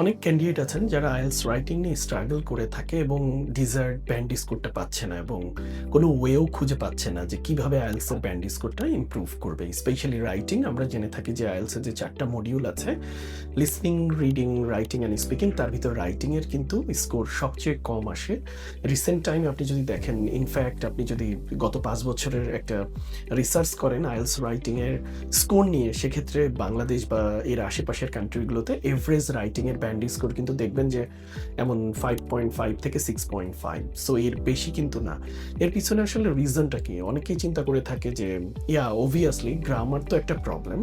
অনেক ক্যান্ডিডেট আছেন যারা আইএলটিএস রাইটিং নিয়ে স্ট্রাগল করে থাকে এবং ডিজায়ার্ড ব্যান্ড স্কোরটা পাচ্ছে না এবং কোনো ওয়েও খুঁজে পাচ্ছে না যে কিভাবে আইএলটিএস এর ব্যান্ড স্কোরটা ইমপ্রুভ করবে। স্পেশালি রাইটিং আমরা জেনে থাকি যে আইএলটিএস এর যে 4টা মডিউল আছে, listening, reading, writing and speaking, তার ভিতর রাইটিং এর কিন্তু স্কোর সবচেয়ে কম আসে। রিসেন্ট টাইমে আপনি যদি দেখেন, ইনফ্যাক্ট আপনি যদি গত 5 বছরের একটা রিসার্চ করেন আইএলটিএস রাইটিং এর স্কোর নিয়ে, সেক্ষেত্রে বাংলাদেশ বা এর আশেপাশের কান্ট্রিগুলোতে এভারেজ রাইটিং এর ব্যান্ড স্কোর কিন্তু দেখবেন যে এমন 5.5 থেকে 6.5। সো এর বেশি কিন্তু না। এর পিছনে আসলে রিজনটা কি? অনেকেই চিন্তা করে থাকে যে অবভিয়াসলি গ্রামার তো একটা প্রবলেম,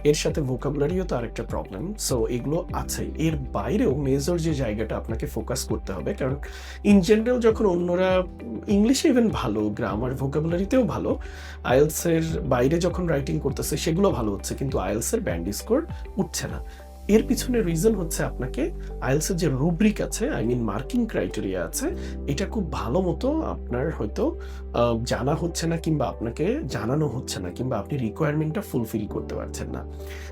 এর সাথে ভোকাবুলারিও তো আরেকটা প্রবলেম। সো এগুলো আছে। এর বাইরেও মেজর যে জায়গাটা আপনাকে ফোকাস করতে হবে, কারণ ইন জেনারেল যখন অন্যরা ইংলিশে ইভেন ভালো, গ্রামার ভোকাবুলারিতেও ভালো, আইএলটিএস এর বাইরে যখন রাইটিং করতেছে সেগুলো ভালো হচ্ছে, কিন্তু আইএলটিএস এর ব্যান্ড স্কোর উঠছে না। এর পিছনে রিজন হচ্ছে আপনাকে আইএলটিএস এর যে রুব্রিক আছে, মার্কিং ক্রাইটেরিয়া আছে, এটা খুব ভালো মতো আপনার হয়তো জানা হচ্ছে না, কিংবা আপনাকে জানানো হচ্ছে না, কিংবা আপনি রিকোয়ারমেন্টটা ফুলফিল করতে পারছেন না।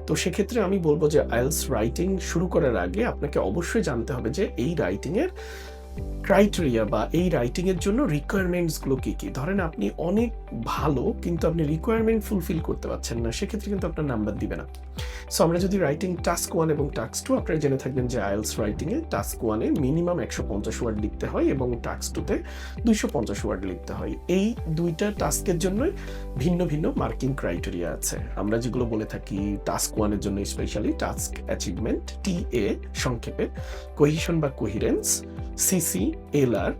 তো সেক্ষেত্রে আমি বলবো যে আইএলটিএস রাইটিং শুরু করার আগে আপনাকে অবশ্যই জানতে হবে যে এই রাইটিং এর ক্রাইটেরিয়া বা এই রাইটিং এর জন্য রিকোয়ারমেন্টস গুলো কি কি। ধরেন আপনি অনেক ভালো কিন্তু আপনি রিকোয়ারমেন্ট ফুলফিল করতে পারছেন না, সেক্ষেত্রে কিন্তু আপনার নাম্বার দিবে না। সো আমরা যদি রাইটিং টাস্ক 1 এবং টাস্ক 2, আপনারা জেনে থাকবেন যে আইএলটিএস রাইটিং এ টাস্ক 1 এ মিনিমাম 150 ওয়ার্ড লিখতে হয় এবং টাস্ক 2 তে 250 ওয়ার্ড লিখতে হয়। এই দুইটা টাস্কের জন্যই ভিন্ন ভিন্ন মার্কিং ক্রাইটেরিয়া আছে। আমরা যেগুলো বলে থাকি টাস্ক 1 এর জন্য স্পেশালি টাস্ক অ্যাচিভমেন্ট, টিএ সংক্ষেপে, কোহিশন বা কোহিরেন্স, সিসি, এলআর,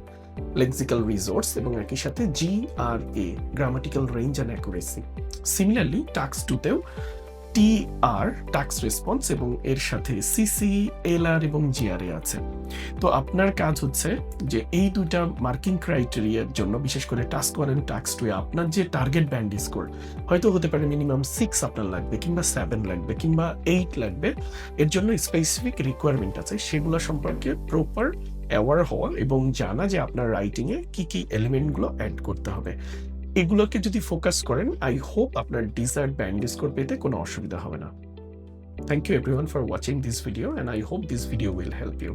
লেক্সিক্যাল রিসোর্স, এবং একই সাথে GRA, grammatical range and accuracy. Similarly task 2 তেও টিআর, টাস্ক রেসপন্স, এবং এর সাথে সিসি, এলআর এবং জিআরএ আছে। তো আপনার কাজ হচ্ছে যে এই দুইটা মার্কিং ক্রাইটেরিয়ার জন্য, বিশেষ করে টাস্ক 1 এবং টাস্ক 2 এ আপনার যে টার্গেট ব্যান্ড স্কোর হয়তো হতে পারে মিনিমাম 6 আপনার লাগবে, কিংবা 7 লাগবে, কিংবা 8 লাগবে। এর জন্য স্পেসিফিক রিকোয়ারমেন্ট আছে, সেগুলো সম্পর্কে প্রপার অ্যাওয়ার হওয়া এবং জানা যে আপনার রাইটিং এ কি কি এলিমেন্টগুলো অ্যাড করতে হবে। এগুলোকে যদি ফোকাস করেন, আই হোপ আপনার ডিজায়ার্ড ব্যান্ড স্কোর পেতে কোনো অসুবিধা হবে না। Thank you everyone for watching this video, and I hope this video will help you.